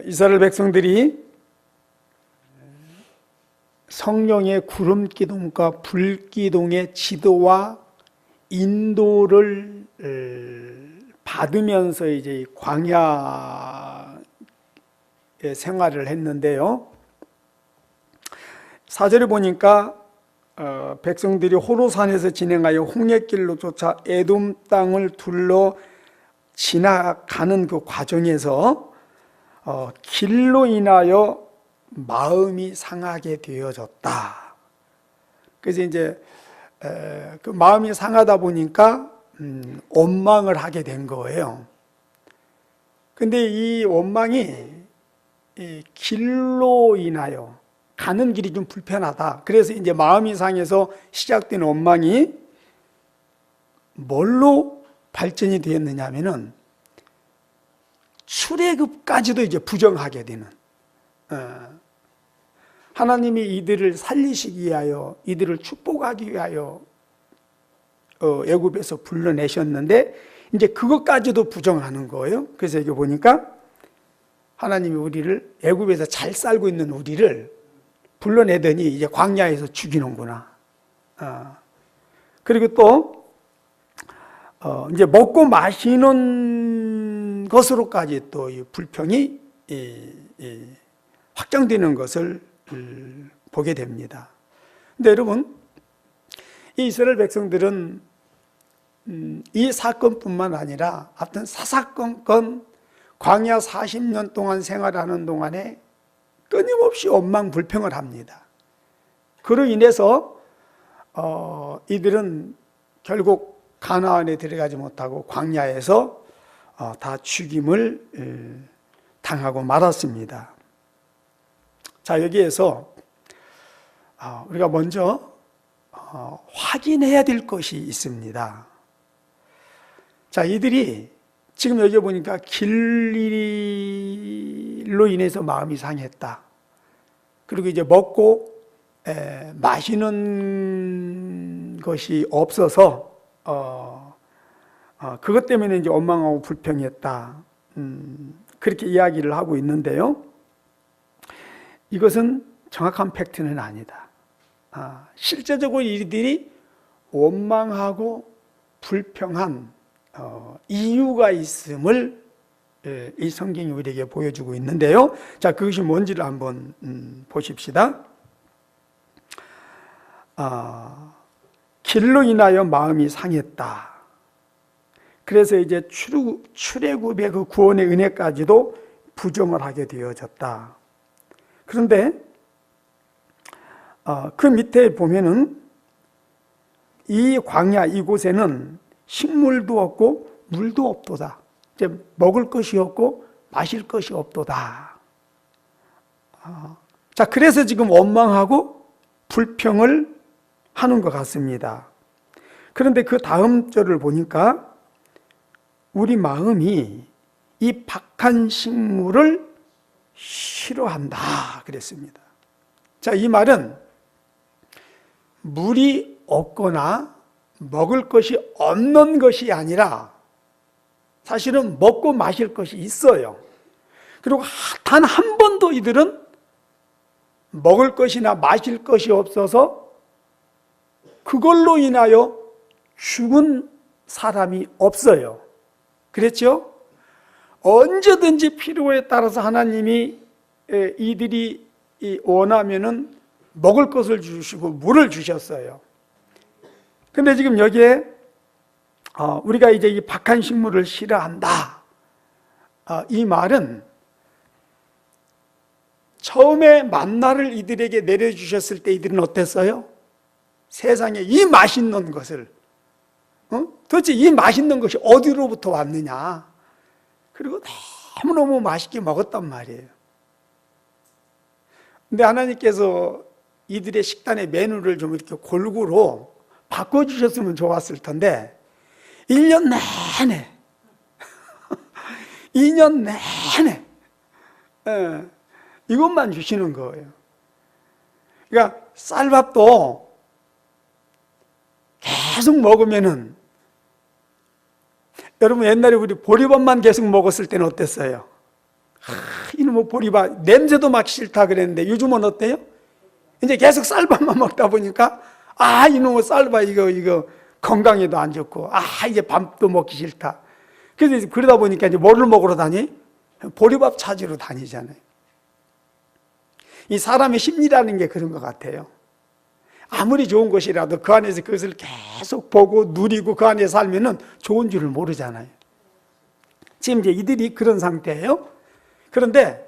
이스라엘 백성들이 성령의 구름기둥과 불기둥의 지도와 인도를 받으면서 이제 광야의 생활을 했는데요. 4절에 보니까 백성들이 호로산에서 진행하여 홍해길로 쫓아 에돔 땅을 둘러 지나가는 그 과정에서 길로 인하여 마음이 상하게 되어졌다. 그래서 이제 그 마음이 상하다 보니까 원망을 하게 된 거예요. 근데 이 원망이 이 길로 인하여 가는 길이 좀 불편하다. 그래서 이제 마음이 상해서 시작된 원망이 뭘로 발전이 되었느냐 하면은 출애굽까지도 이제 부정하게 되는, 하나님이 이들을 살리시기 위하여, 이들을 축복하기 위하여 애굽에서 불러내셨는데 이제 그것까지도 부정하는 거예요. 그래서 여기 보니까 하나님이 우리를, 애굽에서 잘 살고 있는 우리를 불러내더니 이제 광야에서 죽이는구나. 그리고 또 이제 먹고 마시는 것으로까지 또 이 불평이 확장되는 것을 보게 됩니다. 근데 여러분, 이 이스라엘 백성들은 이 사건뿐만 아니라 하여튼 사사건건 광야 40년 동안 생활하는 동안에 끊임없이 원망 불평을 합니다. 그로 인해서 이들은 결국 가나안에 들어가지 못하고 광야에서 다 죽임을 당하고 말았습니다. 자, 여기에서 우리가 먼저 확인해야 될 것이 있습니다. 자, 이들이 지금 여기 보니까 길로 인해서 마음이 상했다. 그리고 이제 먹고 마시는 것이 없어서 그것 때문에 이제 원망하고 불평했다. 그렇게 이야기를 하고 있는데요. 이것은 정확한 팩트는 아니다. 실제적으로 이들이 원망하고 불평한 이유가 있음을 이 성경이 우리에게 보여주고 있는데요. 자, 그것이 뭔지를 한번 보십시다. 길로 인하여 마음이 상했다. 그래서 이제 출애굽의 그 구원의 은혜까지도 부정을 하게 되어졌다. 그런데 그 밑에 보면은 이 광야 이곳에는 식물도 없고 물도 없도다. 이제 먹을 것이 없고 마실 것이 없도다. 자, 그래서 지금 원망하고 불평을 하는 것 같습니다. 그런데 그 다음 절을 보니까 우리 마음이 이 박한 식물을 싫어한다 그랬습니다. 자, 이 말은 물이 없거나 먹을 것이 없는 것이 아니라 사실은 먹고 마실 것이 있어요. 그리고 단 한 번도 이들은 먹을 것이나 마실 것이 없어서 그걸로 인하여 죽은 사람이 없어요. 그랬죠? 언제든지 필요에 따라서 하나님이 이들이 원하면은 먹을 것을 주시고 물을 주셨어요. 근데 지금 여기에 우리가 이제 이 박한 식물을 싫어한다. 이 말은 처음에 만나를 이들에게 내려주셨을 때 이들은 어땠어요? 세상에 이 맛있는 것을, 도대체 이 맛있는 것이 어디로부터 왔느냐? 그리고 너무너무 맛있게 먹었단 말이에요. 근데 하나님께서 이들의 식단의 메뉴를 좀 이렇게 골고루 바꿔주셨으면 좋았을 텐데 1년 내내 2년 내내 이것만 주시는 거예요. 그러니까 쌀밥도 계속 먹으면은, 여러분 옛날에 우리 보리밥만 계속 먹었을 때는 어땠어요? 이놈의 보리밥 냄새도 막 싫다 그랬는데 요즘은 어때요? 이제 계속 쌀밥만 먹다 보니까 이놈의 쌀밥 이거 건강에도 안 좋고 이제 밥도 먹기 싫다. 그래서 그러다 보니까 이제 뭐를 먹으러 다니? 보리밥 찾으러 다니잖아요. 이 사람의 심리라는 게 그런 것 같아요. 아무리 좋은 것이라도 그 안에서 그것을 계속 보고 누리고 그 안에 살면은 좋은 줄을 모르잖아요. 지금 이제 이들이 그런 상태예요. 그런데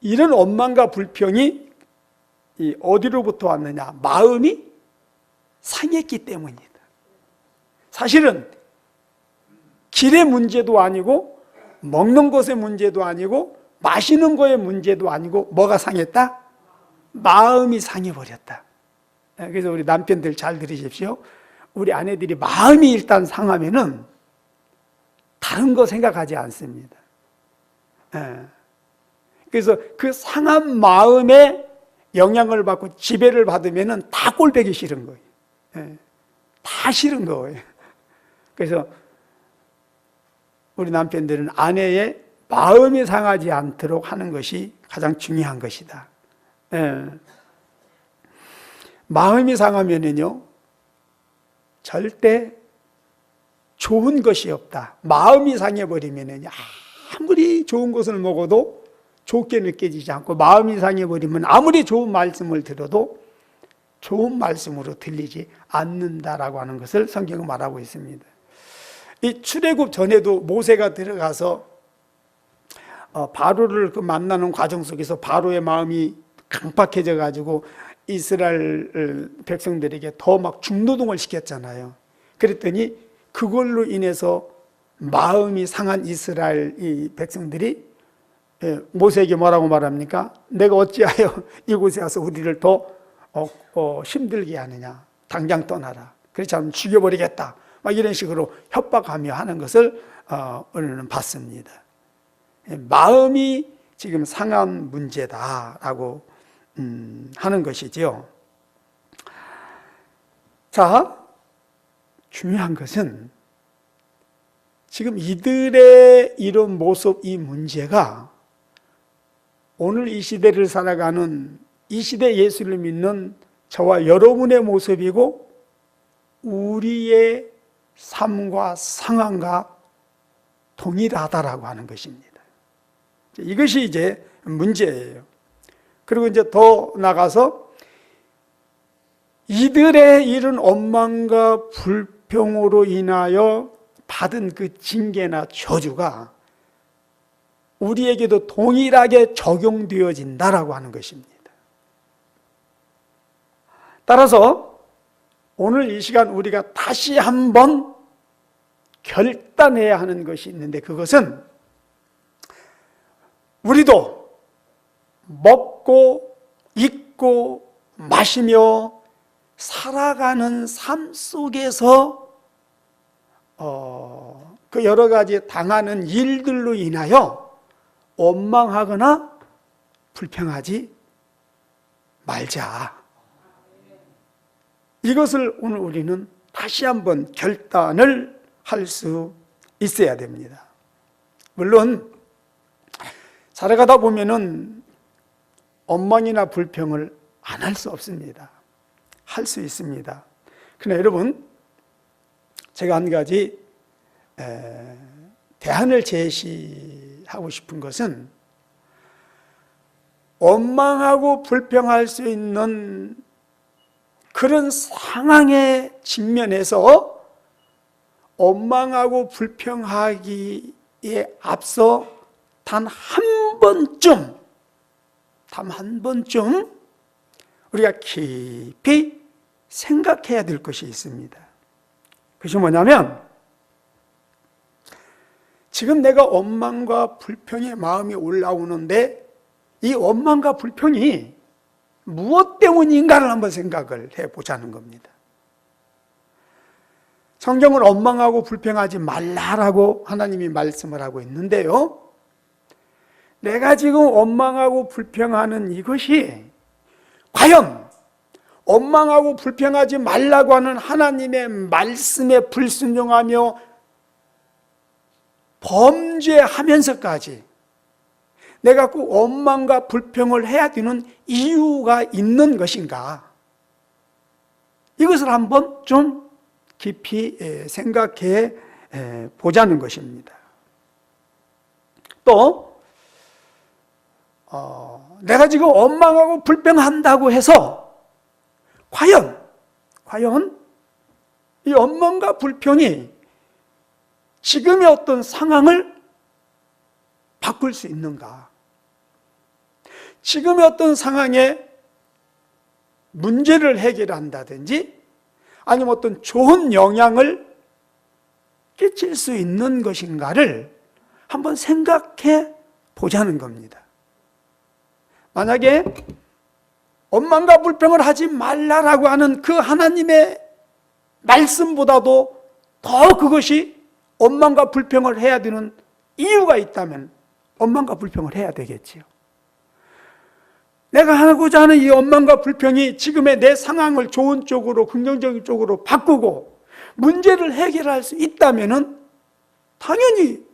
이런 원망과 불평이 어디로부터 왔느냐? 마음이 상했기 때문이다. 사실은 길의 문제도 아니고 먹는 것의 문제도 아니고 마시는 거의 문제도 아니고 뭐가 상했다? 마음이 상해버렸다. 그래서 우리 남편들 잘 들으십시오. 우리 아내들이 마음이 일단 상하면은 다른 거 생각하지 않습니다. 그래서 그 상한 마음에 영향을 받고 지배를 받으면은 다 꼴보기 싫은 거예요. 다 싫은 거예요. 그래서 우리 남편들은 아내의 마음이 상하지 않도록 하는 것이 가장 중요한 것이다. 마음이 상하면은요, 절대 좋은 것이 없다. 마음이 상해버리면은 아무리 좋은 것을 먹어도 좋게 느껴지지 않고, 마음이 상해버리면 아무리 좋은 말씀을 들어도 좋은 말씀으로 들리지 않는다라고 하는 것을 성경은 말하고 있습니다. 이 출애굽 전에도 모세가 들어가서 바로를 만나는 과정 속에서 바로의 마음이 강팍해져 가지고 이스라엘 백성들에게 더 막 중노동을 시켰잖아요. 그랬더니 그걸로 인해서 마음이 상한 이스라엘 이 백성들이 모세에게 뭐라고 말합니까? 내가 어찌하여 이곳에 와서 우리를 더 힘들게 하느냐? 당장 떠나라. 그렇지 않으면 죽여버리겠다. 막 이런 식으로 협박하며 하는 것을 우리는 봤습니다. 마음이 지금 상한 문제다라고 하는 것이죠. 자, 중요한 것은 지금 이들의 이런 모습, 이 문제가 오늘 이 시대를 살아가는, 이 시대 예수를 믿는 저와 여러분의 모습이고 우리의 삶과 상황과 동일하다라고 하는 것입니다. 이것이 이제 문제예요. 그리고 이제 더 나가서 이들의 이런 원망과 불평으로 인하여 받은 그 징계나 저주가 우리에게도 동일하게 적용되어진다라고 하는 것입니다. 따라서 오늘 이 시간 우리가 다시 한번 결단해야 하는 것이 있는데, 그것은 우리도 먹고 입고 마시며 살아가는 삶 속에서 그 여러 가지 당하는 일들로 인하여 원망하거나 불평하지 말자. 이것을 오늘 우리는 다시 한번 결단을 할 수 있어야 됩니다. 물론 살아가다 보면은 원망이나 불평을 안 할 수 없습니다. 할 수 있습니다. 그러나 여러분, 제가 한 가지 대안을 제시하고 싶은 것은, 원망하고 불평할 수 있는 그런 상황에 직면해서 원망하고 불평하기에 앞서 단 한 번쯤 우리가 깊이 생각해야 될 것이 있습니다. 그것이 뭐냐면, 지금 내가 원망과 불평의 마음이 올라오는데 이 원망과 불평이 무엇 때문인가를 한번 생각을 해보자는 겁니다. 성경은 원망하고 불평하지 말라라고 하나님이 말씀을 하고 있는데요, 내가 지금 원망하고 불평하는 이것이 과연 원망하고 불평하지 말라고 하는 하나님의 말씀에 불순종하며 범죄하면서까지 내가 꼭 원망과 불평을 해야 되는 이유가 있는 것인가? 이것을 한번 좀 깊이 생각해 보자는 것입니다. 또 내가 지금 원망하고 불평한다고 해서 과연 이 원망과 불평이 지금의 어떤 상황을 바꿀 수 있는가? 지금의 어떤 상황에 문제를 해결한다든지 아니면 어떤 좋은 영향을 끼칠 수 있는 것인가를 한번 생각해 보자는 겁니다. 만약에 원망과 불평을 하지 말라라고 하는 그 하나님의 말씀보다도 더 그것이 원망과 불평을 해야 되는 이유가 있다면 원망과 불평을 해야 되겠지요. 내가 하고자 하는 이 원망과 불평이 지금의 내 상황을 좋은 쪽으로, 긍정적인 쪽으로 바꾸고 문제를 해결할 수 있다면 당연히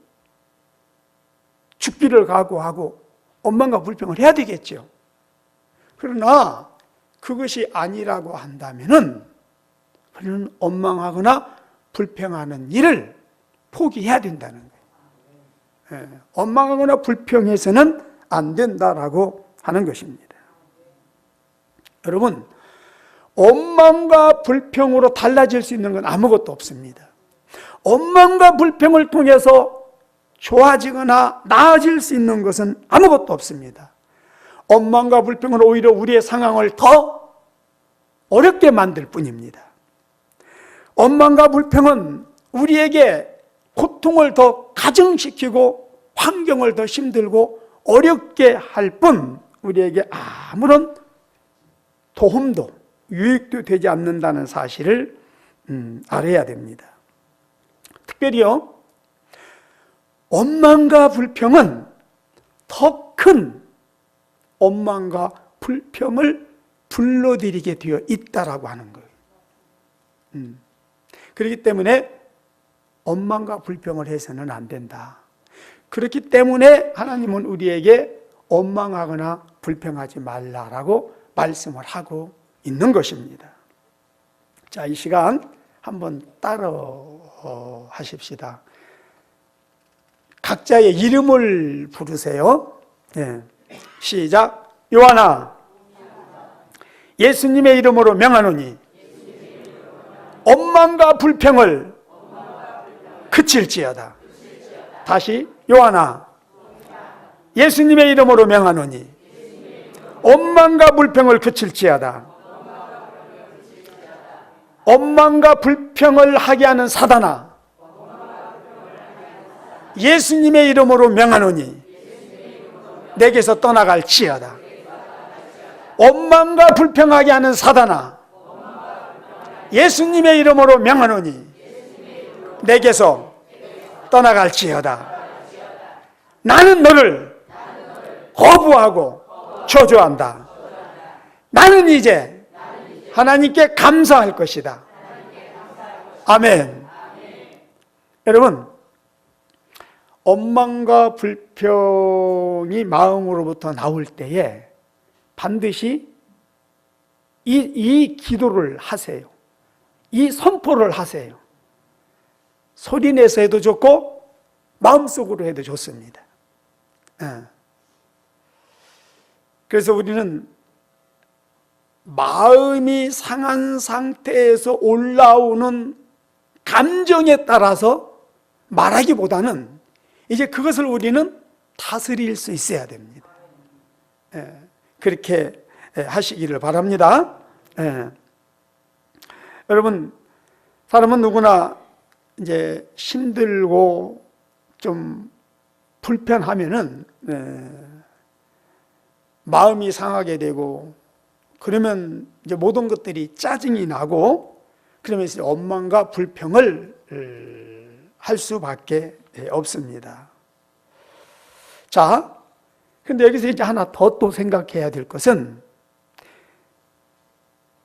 죽기를 각오하고 원망과 불평을 해야 되겠죠. 그러나 그것이 아니라고 한다면 우리는 원망하거나 불평하는 일을 포기해야 된다는 거예요. 원망하거나 불평해서는 안 된다라고 하는 것입니다. 여러분, 원망과 불평으로 달라질 수 있는 건 아무것도 없습니다. 원망과 불평을 통해서 좋아지거나 나아질 수 있는 것은 아무것도 없습니다. 원망과 불평은 오히려 우리의 상황을 더 어렵게 만들 뿐입니다. 원망과 불평은 우리에게 고통을 더 가중시키고 환경을 더 힘들고 어렵게 할 뿐 우리에게 아무런 도움도 유익도 되지 않는다는 사실을 알아야 됩니다. 특별히요, 원망과 불평은 더 큰 원망과 불평을 불러들이게 되어 있다라고 하는 거예요. 그렇기 때문에 원망과 불평을 해서는 안 된다. 그렇기 때문에 하나님은 우리에게 원망하거나 불평하지 말라라고 말씀을 하고 있는 것입니다. 자, 이 시간 한번 따라 하십시다. 각자의 이름을 부르세요. 네. 시작. 요한아, 예수님의 이름으로 명하노니 원망과 불평을 그칠지어다. 다시. 요한아, 예수님의 이름으로 명하노니 원망과 불평을 그칠지어다. 원망과 불평을 하게 하는 사단아, 예수님의 이름으로 명하노니 내게서 떠나갈지어다. 원망과 불평하게 하는 사단아, 예수님의 이름으로 명하노니 내게서 떠나갈지어다. 나는 너를 거부하고 저주한다. 나는 이제 하나님께 감사할 것이다. 아멘. 여러분, 원망과 불평이 마음으로부터 나올 때에 반드시 이 기도를 하세요. 이 선포를 하세요. 소리내서 해도 좋고 마음속으로 해도 좋습니다. 그래서 우리는 마음이 상한 상태에서 올라오는 감정에 따라서 말하기보다는 이제 그것을 우리는 다스릴 수 있어야 됩니다. 그렇게 하시기를 바랍니다. 여러분, 사람은 누구나 이제 힘들고 좀 불편하면은 마음이 상하게 되고, 그러면 이제 모든 것들이 짜증이 나고, 그러면서 원망과 불평을 할 수밖에 없습니다. 자, 근데 여기서 이제 하나 더 또 생각해야 될 것은,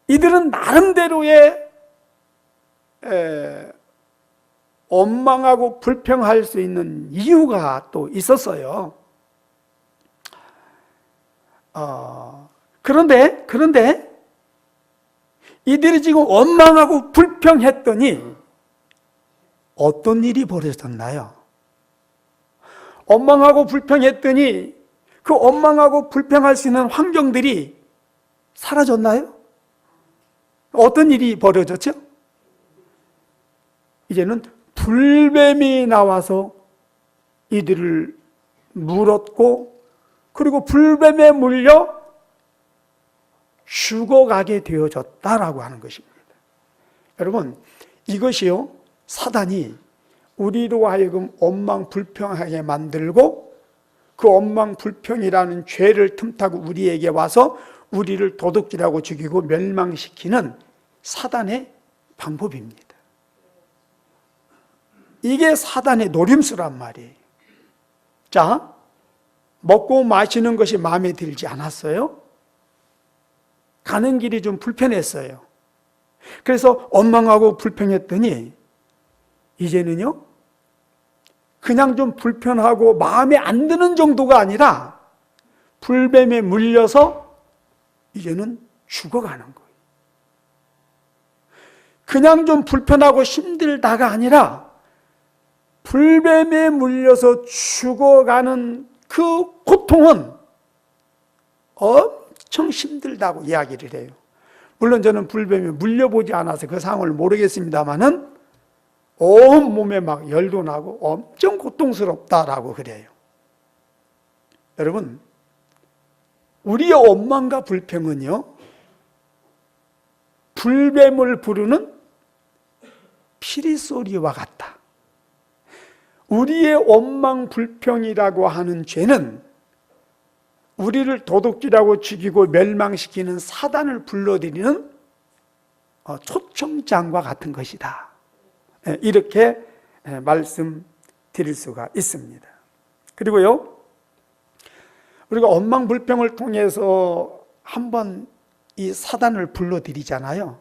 이들은 나름대로의 원망하고 불평할 수 있는 이유가 또 있었어요. 그런데 이들이 지금 원망하고 불평했더니 어떤 일이 벌어졌나요? 원망하고 불평했더니 그 원망하고 불평할 수 있는 환경들이 사라졌나요? 어떤 일이 벌어졌죠? 이제는 불뱀이 나와서 이들을 물었고, 그리고 불뱀에 물려 죽어가게 되어졌다라고 하는 것입니다. 여러분, 이것이요, 사단이 우리로 하여금 원망불평하게 만들고 그 원망불평이라는 죄를 틈타고 우리에게 와서 우리를 도둑질하고 죽이고 멸망시키는 사단의 방법입니다. 이게 사단의 노림수란 말이에요. 자, 먹고 마시는 것이 마음에 들지 않았어요? 가는 길이 좀 불편했어요. 그래서 원망하고 불평했더니 이제는요, 그냥 좀 불편하고 마음에 안 드는 정도가 아니라 불뱀에 물려서 이제는 죽어가는 거예요. 그냥 좀 불편하고 힘들다가 아니라 불뱀에 물려서 죽어가는 그 고통은 엄청 힘들다고 이야기를 해요. 물론 저는 불뱀에 물려보지 않아서 그 상황을 모르겠습니다만은 온 몸에 막 열도 나고 엄청 고통스럽다라고 그래요. 여러분, 우리의 원망과 불평은요, 불뱀을 부르는 피리소리와 같다. 우리의 원망 불평이라고 하는 죄는 우리를 도둑질하고 죽이고 멸망시키는 사단을 불러들이는 초청장과 같은 것이다. 이렇게 말씀드릴 수가 있습니다. 그리고요, 우리가 원망 불평을 통해서 한번 이 사단을 불러들이잖아요.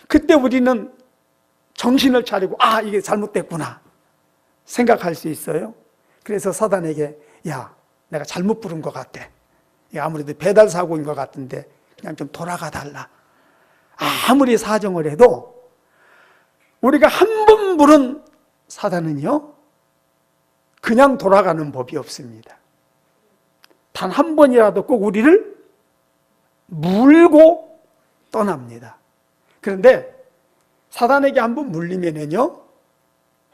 그때 우리는 정신을 차리고 이게 잘못됐구나 생각할 수 있어요. 그래서 사단에게 내가 잘못 부른 것 같아. 아무래도 배달 사고인 것 같은데 그냥 좀 돌아가 달라. 아무리 사정을 해도 우리가 한 번 부른 사단은요, 그냥 돌아가는 법이 없습니다. 단 한 번이라도 꼭 우리를 물고 떠납니다. 그런데 사단에게 한번 물리면은요,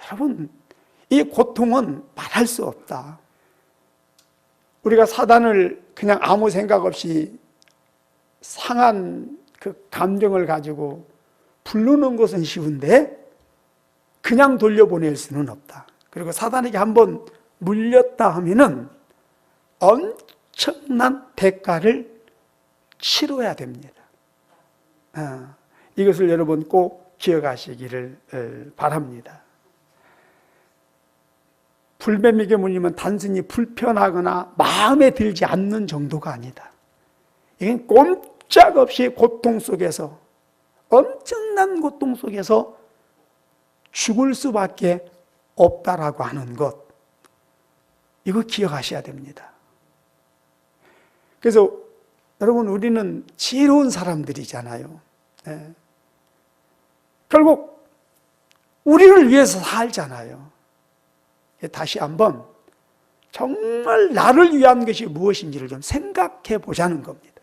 여러분, 이 고통은 말할 수 없다. 우리가 사단을 그냥 아무 생각 없이 상한 그 감정을 가지고 부르는 것은 쉬운데 그냥 돌려보낼 수는 없다. 그리고 사단에게 한번 물렸다 하면은 엄청난 대가를 치러야 됩니다. 이것을 여러분 꼭 기억하시기를 바랍니다. 불뱀에게 물리면 단순히 불편하거나 마음에 들지 않는 정도가 아니다. 이건 꼼짝없이 고통 속에서, 엄청난 고통 속에서 죽을 수밖에 없다라고 하는 것, 이거 기억하셔야 됩니다. 그래서 여러분, 우리는 지혜로운 사람들이잖아요. 결국 우리를 위해서 살잖아요. 다시 한번 정말 나를 위한 것이 무엇인지를 좀 생각해 보자는 겁니다.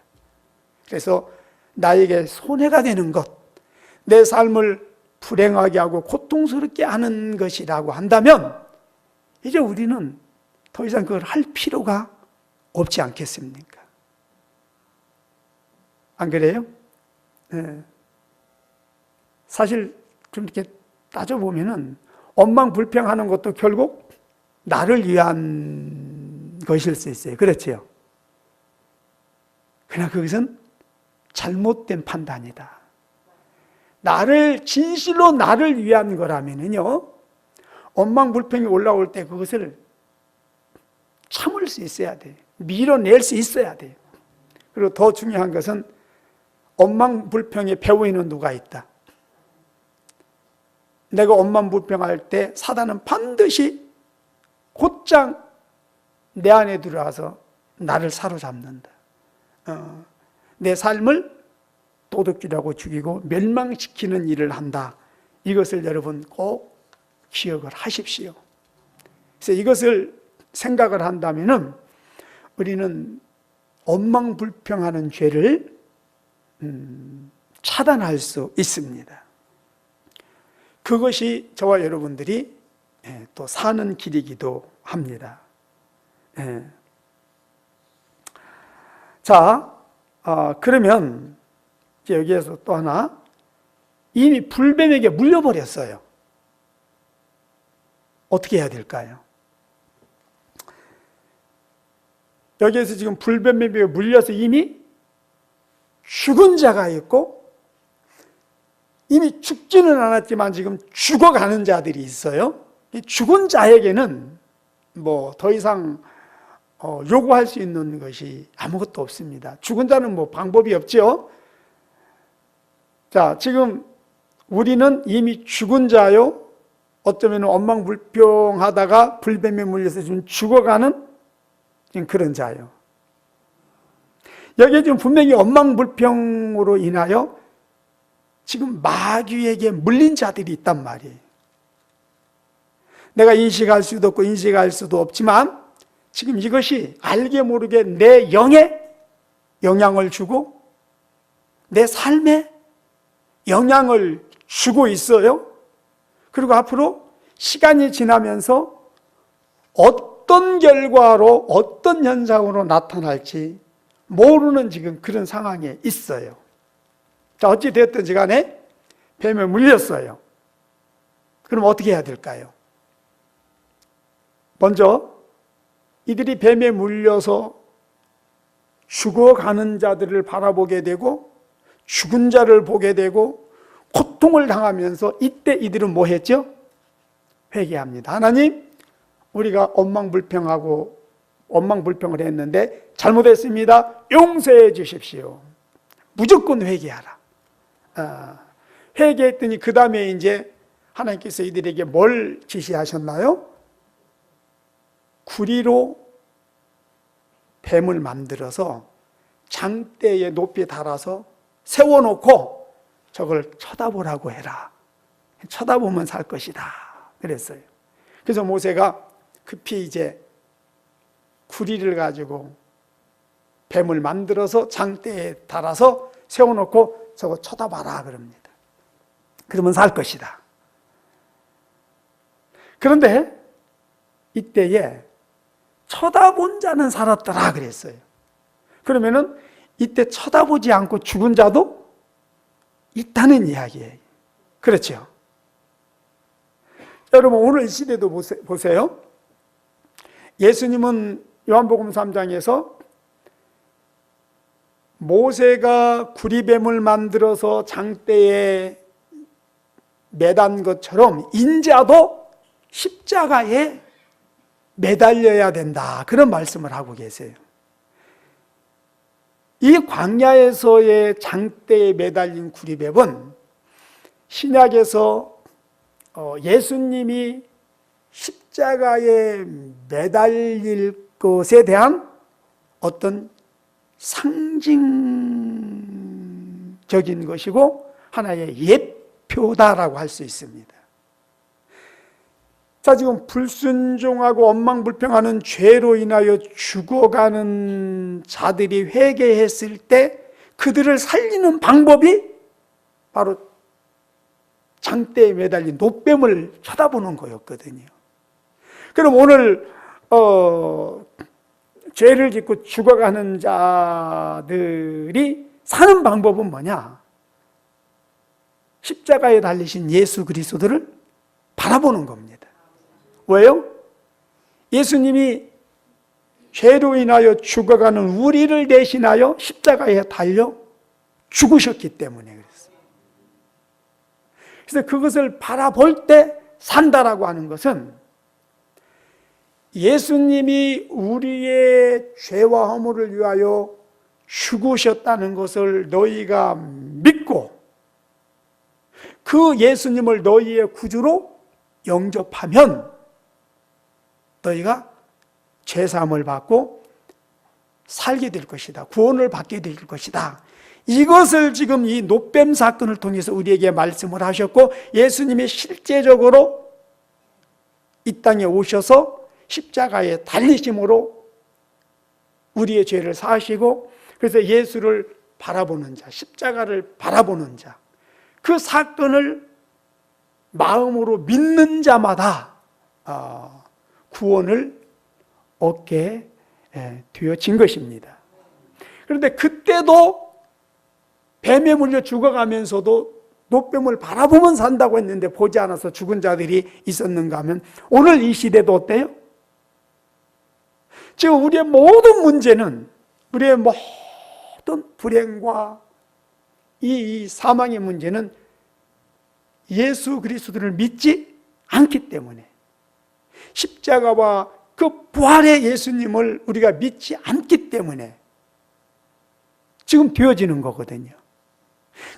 그래서 나에게 손해가 되는 것, 내 삶을 불행하게 하고 고통스럽게 하는 것이라고 한다면 이제 우리는 더 이상 그걸 할 필요가 없지 않겠습니까? 안 그래요? 네. 사실 좀 이렇게 따져보면은 원망 불평하는 것도 결국 나를 위한 것일 수 있어요. 그렇죠? 그러나 그것은 잘못된 판단이다. 진실로 나를 위한 거라면은요, 원망 불평이 올라올 때 그것을 참을 수 있어야 돼요. 밀어낼 수 있어야 돼요. 그리고 더 중요한 것은 원망 불평의 배후에는 누가 있다. 내가 원망 불평할 때 사단은 반드시 곧장 내 안에 들어와서 나를 사로잡는다. 내 삶을 도둑질하고 죽이고 멸망시키는 일을 한다. 이것을 여러분 꼭 기억을 하십시오. 그래서 이것을 생각을 한다면은 우리는 원망불평하는 죄를 차단할 수 있습니다. 그것이 저와 여러분들이 또 사는 길이기도 합니다. 자, 그러면 여기에서 또 하나, 이미 불뱀에게 물려버렸어요. 어떻게 해야 될까요? 여기에서 지금 불뱀에게 물려서 이미 죽은 자가 있고, 이미 죽지는 않았지만 지금 죽어가는 자들이 있어요. 이 죽은 자에게는 뭐 더 이상 요구할 수 있는 것이 아무것도 없습니다. 죽은 자는 뭐 방법이 없죠. 자, 지금 우리는 이미 죽은 자요. 어쩌면 원망불평하다가 불뱀에 물려서 지금 죽어가는 지금 그런 자요. 여기에 지금 분명히 원망불평으로 인하여 지금 마귀에게 물린 자들이 있단 말이에요. 내가 인식할 수도 없고 인식할 수도 없지만 지금 이것이 알게 모르게 내 영에 영향을 주고 내 삶에 영향을 주고 있어요. 그리고 앞으로 시간이 지나면서 어떤 결과로 어떤 현상으로 나타날지 모르는 지금 그런 상황에 있어요. 자, 어찌 됐든지 간에 뱀에 물렸어요. 그럼 어떻게 해야 될까요? 먼저 이들이 뱀에 물려서 죽어가는 자들을 바라보게 되고 죽은 자를 보게 되고 고통을 당하면서 이때 이들은 뭐 했죠? 회개합니다. 하나님, 우리가 원망불평을 했는데 잘못했습니다. 용서해 주십시오. 무조건 회개하라. 회개했더니 그 다음에 이제 하나님께서 이들에게 뭘 지시하셨나요? 구리로 뱀을 만들어서 장대에 높이 달아서 세워놓고 저걸 쳐다보라고 해라. 쳐다보면 살 것이다. 그랬어요. 그래서 모세가 급히 이제 구리를 가지고 뱀을 만들어서 장대에 달아서 세워놓고 저거 쳐다봐라 그럽니다. 그러면 살 것이다. 그런데 이때에 쳐다본 자는 살았더라 그랬어요. 그러면은 이때 쳐다보지 않고 죽은 자도 있다는 이야기예요. 그렇죠? 여러분 오늘 이 시대도 보세요. 예수님은 요한복음 3장에서 모세가 구리뱀을 만들어서 장대에 매단 것처럼 인자도 십자가에 매달려야 된다. 그런 말씀을 하고 계세요. 이 광야에서의 장대에 매달린 구리뱀은 신약에서 예수님이 십자가에 매달릴 것에 대한 어떤 상징적인 것이고 하나의 예표다라고 할 수 있습니다. 자, 지금 불순종하고 원망불평하는 죄로 인하여 죽어가는 자들이 회개했을 때 그들을 살리는 방법이 바로 장대에 매달린 노뱀을 쳐다보는 거였거든요. 그럼 오늘 죄를 짓고 죽어가는 자들이 사는 방법은 뭐냐? 십자가에 달리신 예수 그리스도를 바라보는 겁니다. 왜요? 예수님이 죄로 인하여 죽어가는 우리를 대신하여 십자가에 달려 죽으셨기 때문에 그랬어요. 그래서 그것을 바라볼 때 산다라고 하는 것은 예수님이 우리의 죄와 허물을 위하여 죽으셨다는 것을 너희가 믿고 그 예수님을 너희의 구주로 영접하면 너희가 죄사함을 받고 살게 될 것이다. 구원을 받게 될 것이다. 이것을 지금 이 노뱀 사건을 통해서 우리에게 말씀을 하셨고, 예수님이 실제적으로 이 땅에 오셔서 십자가에 달리심으로 우리의 죄를 사하시고, 그래서 예수를 바라보는 자, 십자가를 바라보는 자, 그 사건을 마음으로 믿는 자마다 구원을 얻게 되어진 것입니다. 그런데 그때도 뱀에 물려 죽어가면서도 노뱀을 바라보면 산다고 했는데 보지 않아서 죽은 자들이 있었는가 하면, 오늘 이 시대도 어때요? 지금 우리의 모든 문제는, 우리의 모든 불행과 이 사망의 문제는 예수 그리스도를 믿지 않기 때문에, 십자가와 그 부활의 예수님을 우리가 믿지 않기 때문에 지금 되어지는 거거든요.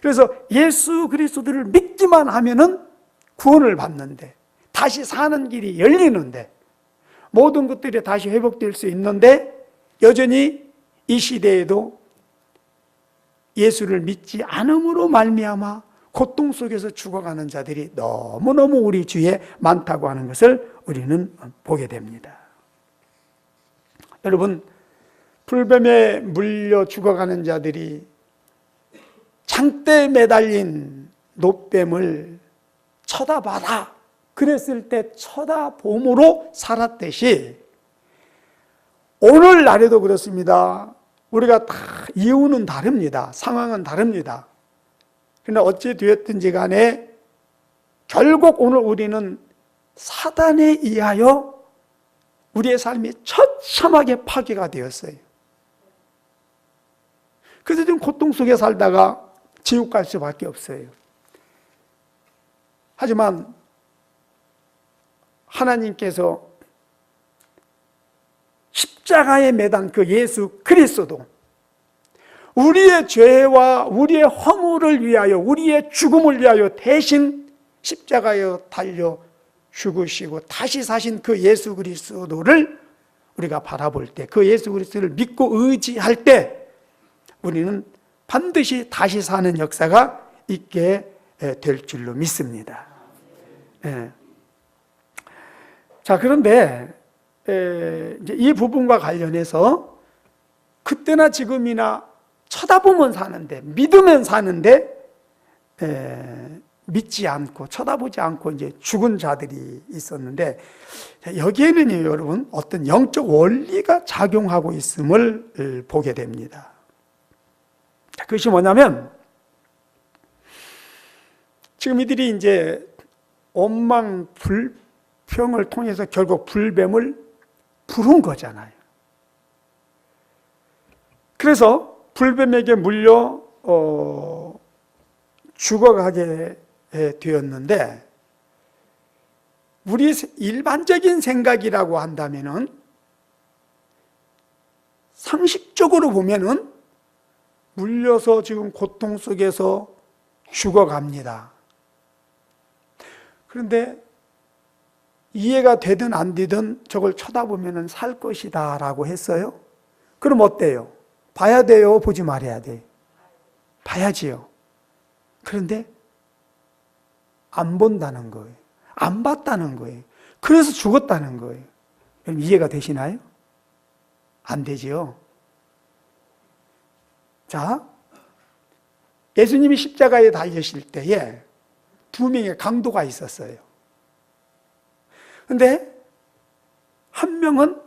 그래서 예수 그리스도를 믿기만 하면은 구원을 받는데, 다시 사는 길이 열리는데, 모든 것들이 다시 회복될 수 있는데, 여전히 이 시대에도 예수를 믿지 않음으로 말미암아 고통 속에서 죽어가는 자들이 너무너무 우리 주위에 많다고 하는 것을 우리는 보게 됩니다. 여러분, 불뱀에 물려 죽어가는 자들이 창대에 매달린 노뱀을 쳐다봐라 그랬을 때 쳐다봄으로 살았듯이, 오늘날에도 그렇습니다. 우리가 다 이유는 다릅니다. 상황은 다릅니다. 그러나 어찌 되었든지 간에 결국 오늘 우리는 사단에 의하여 우리의 삶이 처참하게 파괴가 되었어요. 그래서 지금 고통 속에 살다가 지옥 갈 수밖에 없어요. 하지만 하나님께서 십자가에 매단 그 예수 그리스도, 우리의 죄와 우리의 허물을 위하여, 우리의 죽음을 위하여 대신 십자가에 달려 죽으시고 다시 사신 그 예수 그리스도를 우리가 바라볼 때, 그 예수 그리스도를 믿고 의지할 때 우리는 반드시 다시 사는 역사가 있게 될 줄로 믿습니다. 자, 그런데 이제 이 부분과 관련해서 그때나 지금이나 쳐다보면 사는데, 믿으면 사는데 믿지 않고 쳐다보지 않고 이제 죽은 자들이 있었는데, 여기에는요, 여러분, 어떤 영적 원리가 작용하고 있음을 보게 됩니다. 그것이 뭐냐면, 지금 이들이 이제 원망 불평을 통해서 결국 불뱀을 부른 거잖아요. 그래서 불뱀에게 물려 죽어가게 되었는데, 우리 일반적인 생각이라고 한다면은, 상식적으로 보면은 물려서 지금 고통 속에서 죽어갑니다. 그런데 이해가 되든 안 되든 저걸 쳐다보면은 살 것이다 라고 했어요. 그럼 어때요? 봐야 돼요? 보지 말아야 돼요? 봐야지요. 그런데 안 본다는 거예요. 안 봤다는 거예요. 그래서 죽었다는 거예요. 여러분, 이해가 되시나요? 안 되지요. 자, 예수님이 십자가에 달리실 때에 두 명의 강도가 있었어요. 그런데 한 명은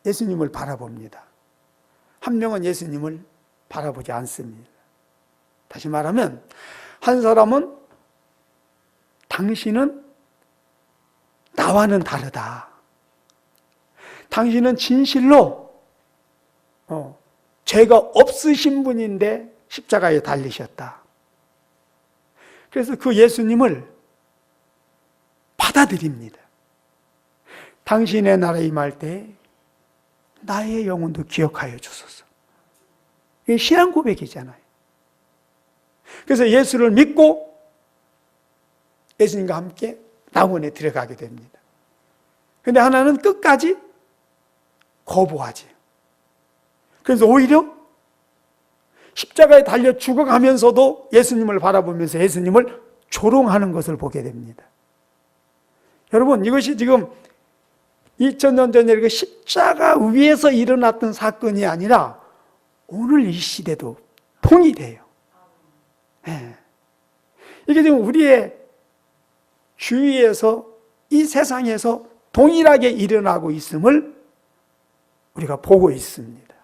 예수님을 바라봅니다. 한 명은 예수님을 바라보지 않습니다. 다시 말하면, 한 사람은 당신은 나와는 다르다. 당신은 진실로 죄가 없으신 분인데 십자가에 달리셨다. 그래서 그 예수님을 받아들입니다. 당신의 나라에 임할 때 나의 영혼도 기억하여 주소서. 이게 신앙 고백이잖아요. 그래서 예수를 믿고 예수님과 함께 낙원에 들어가게 됩니다. 그런데 하나는 끝까지 거부하지. 그래서 오히려 십자가에 달려 죽어가면서도 예수님을 바라보면서 예수님을 조롱하는 것을 보게 됩니다. 여러분, 이것이 지금 2000년 전에 그 십자가 위에서 일어났던 사건이 아니라 오늘 이 시대도 통일돼요. 네. 이게 지금 우리의 주위에서 이 세상에서 동일하게 일어나고 있음을 우리가 보고 있습니다.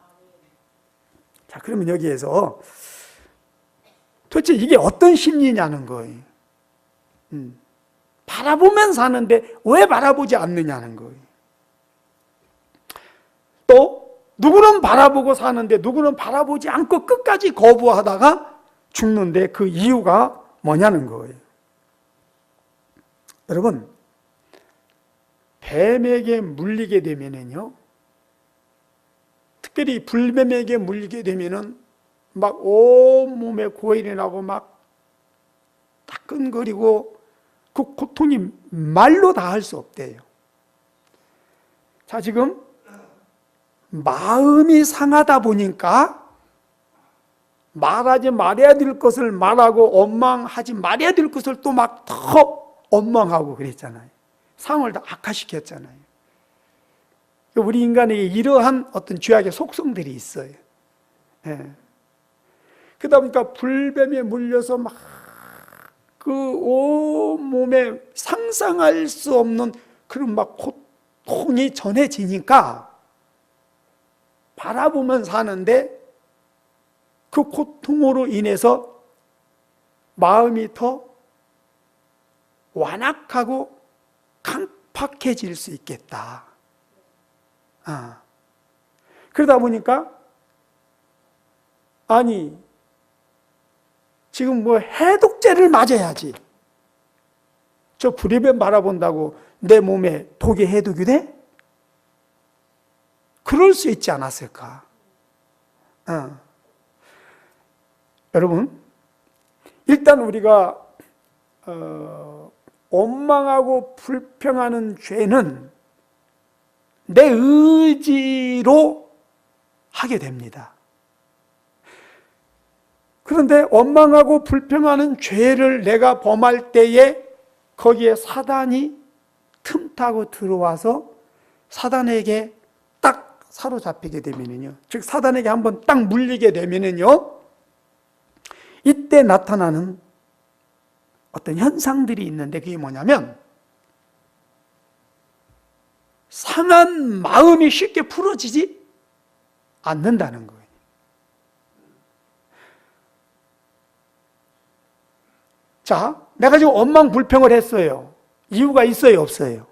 자, 그러면 여기에서 도대체 이게 어떤 심리냐는 거예요. 바라보면 사는데 왜 바라보지 않느냐는 거예요. 또 누구는 바라보고 사는데 누구는 바라보지 않고 끝까지 거부하다가 죽는데 그 이유가 뭐냐는 거예요. 여러분, 뱀에게 물리게 되면은요, 특별히 불뱀에게 물리게 되면은 막 온몸에 고혈이 나고 막 따끔거리고 그 고통이 말로 다 할 수 없대요. 자, 지금 마음이 상하다 보니까 말하지 말아야 될 것을 말하고 원망하지 말아야 될 것을 또 막 더 원망하고 그랬잖아요. 상황을 다 악화시켰잖아요. 우리 인간에게 이러한 어떤 죄악의 속성들이 있어요. 예. 그러다 보니까 불뱀에 물려서 막 그 온몸에 상상할 수 없는 그런 막 고통이 전해지니까 바라보면 사는데 그 고통으로 인해서 마음이 더 완악하고 강팍해질 수 있겠다. 그러다 보니까 아니 지금 뭐 해독제를 맞아야지. 저 불의뱀 바라본다고 내 몸에 독이 해독이 돼? 그럴 수 있지 않았을까? 여러분, 일단 우리가 원망하고 불평하는 죄는 내 의지로 하게 됩니다. 그런데 원망하고 불평하는 죄를 내가 범할 때에 거기에 사단이 틈타고 들어와서 사단에게 딱 사로잡히게 되면은요, 즉 사단에게 한번 딱 물리게 되면은요, 이때 나타나는 어떤 현상들이 있는데 그게 뭐냐면 상한 마음이 쉽게 풀어지지 않는다는 거예요. 자, 내가 지금 원망 불평을 했어요. 이유가 있어요, 없어요?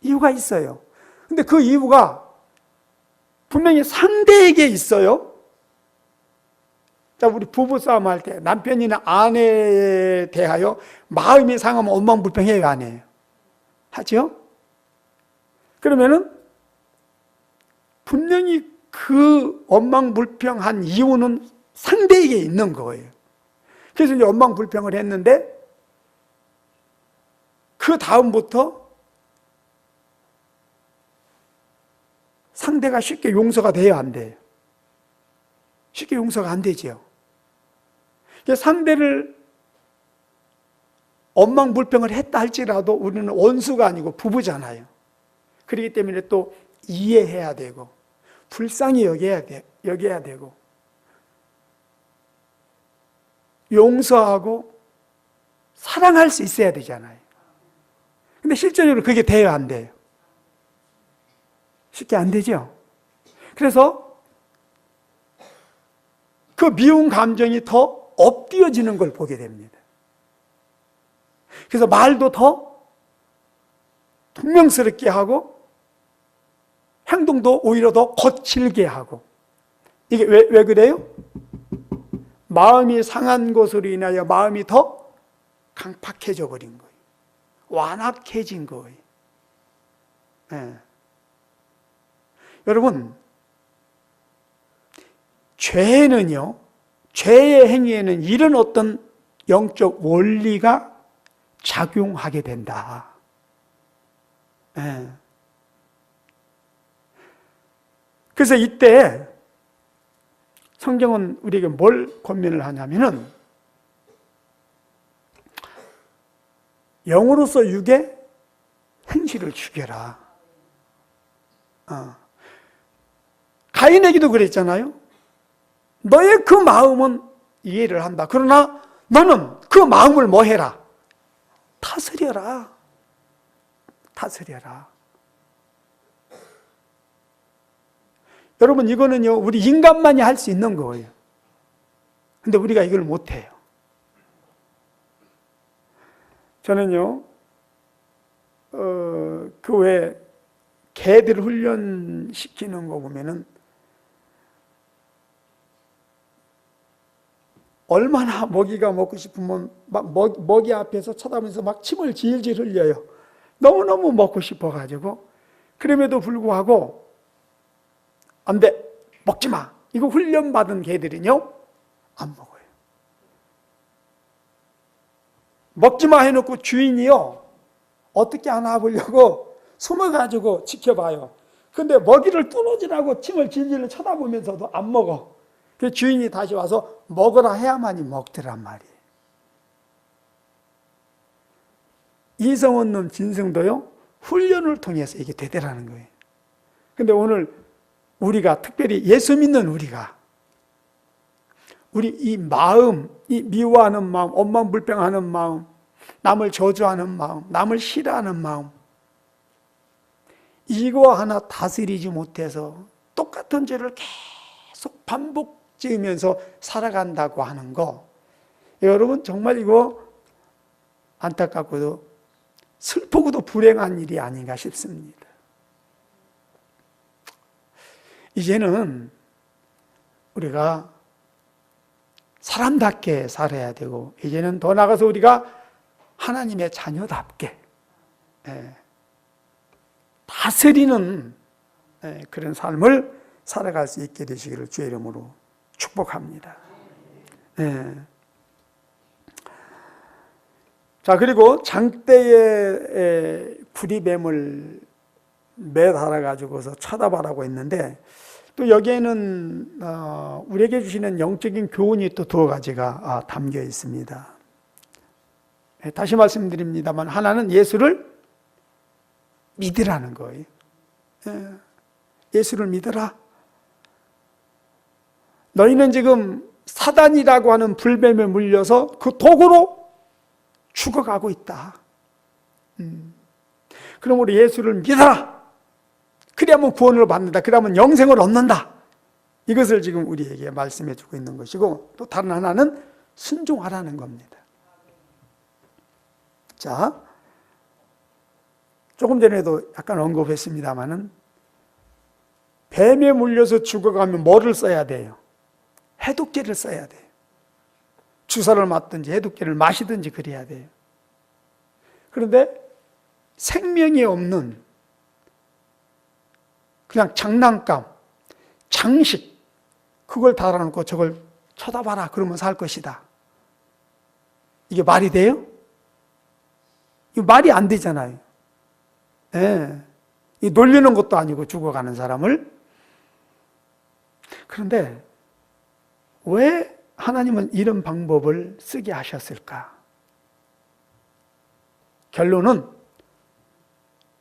이유가 있어요. 근데 그 이유가 분명히 상대에게 있어요. 자, 우리 부부싸움 할 때 남편이나 아내에 대하여 마음이 상하면 원망 불평해요, 안 해요? 하죠? 그러면은 분명히 그 원망 불평한 이유는 상대에게 있는 거예요. 그래서 이제 원망 불평을 했는데 그 다음부터 상대가 쉽게 용서가 돼요, 안 돼요? 쉽게 용서가 안 되죠. 상대를 원망 불평을 했다 할지라도 우리는 원수가 아니고 부부잖아요. 그렇기 때문에 또 이해해야 되고 불쌍히 여겨야 되고 용서하고 사랑할 수 있어야 되잖아요. 근데 실제적으로 그게 돼요, 안 돼요? 쉽게 안 되죠. 그래서 그 미운 감정이 더 엎드려지는 걸 보게 됩니다. 그래서 말도 더 퉁명스럽게 하고 행동도 오히려 더 거칠게 하고. 이게 왜 그래요? 마음이 상한 것으로 인하여 마음이 더 강팍해져 버린 거예요. 완악해진 거예요. 네. 여러분, 죄는요, 죄의 행위에는 이런 어떤 영적 원리가 작용하게 된다. 네. 그래서 이때 성경은 우리에게 뭘 권면을 하냐면은 영으로서 육의 행실을 죽여라. 가인에게도 그랬잖아요. 너의 그 마음은 이해를 한다. 그러나 너는 그 마음을 뭐 해라? 다스려라. 다스려라. 여러분, 이거는요, 우리 인간만이 할 수 있는 거예요. 근데 우리가 이걸 못해요. 저는요, 그 외 개들 훈련시키는 거 보면은 얼마나 먹이가 먹고 싶으면 막 먹이 앞에서 쳐다보면서 막 침을 질질 흘려요. 너무너무 먹고 싶어가지고. 그럼에도 불구하고 안 돼, 먹지 마. 이거 훈련받은 개들은요, 안 먹어요. 먹지 마 해놓고 주인이요, 어떻게 하나 보려고 숨어가지고 지켜봐요. 근데 먹이를 뚫어지라고 침을 질질 쳐다보면서도 안 먹어. 그 주인이 다시 와서 먹으라 해야만이 먹더란 말이에요. 이성 없는 짐승도요, 훈련을 통해서 이게 되더라는 거예요. 근데 오늘 우리가, 특별히 예수 믿는 우리가, 우리 이 마음, 이 미워하는 마음, 엄만불평하는 마음, 남을 저주하는 마음, 남을 싫어하는 마음, 이거 하나 다스리지 못해서 똑같은 죄를 계속 반복 지으면서 살아간다고 하는 거, 여러분 정말 이거 안타깝고도 슬프고도 불행한 일이 아닌가 싶습니다. 이제는 우리가 사람답게 살아야 되고, 이제는 더 나아가서 우리가 하나님의 자녀답게 다스리는 그런 삶을 살아갈 수 있게 되시기를 주의 이름으로 축복합니다. 자, 그리고 장대에 구리뱀을 매달아가지고서 쳐다봐라고 했는데, 또 여기에는 우리에게 주시는 영적인 교훈이 또 두 가지가 담겨 있습니다. 다시 말씀드립니다만, 하나는 예수를 믿으라는 거예요. 예수를 믿어라. 너희는 지금 사단이라고 하는 불뱀에 물려서 그 독으로 죽어가고 있다. 그러므로 예수를 믿어라. 그래야만 구원을 받는다. 그러면 영생을 얻는다. 이것을 지금 우리에게 말씀해 주고 있는 것이고, 또 다른 하나는 순종하라는 겁니다. 자, 조금 전에도 약간 언급했습니다마는, 뱀에 물려서 죽어가면 뭐를 써야 돼요? 해독제를 써야 돼요. 주사를 맞든지 해독제를 마시든지 그래야 돼요. 그런데 생명이 없는 그냥 장난감, 장식, 그걸 달아놓고 저걸 쳐다봐라 그러면 살 것이다. 이게 말이 돼요? 이거 말이 안 되잖아요. 이 놀리는 것도 아니고 죽어가는 사람을. 그런데 왜 하나님은 이런 방법을 쓰게 하셨을까? 결론은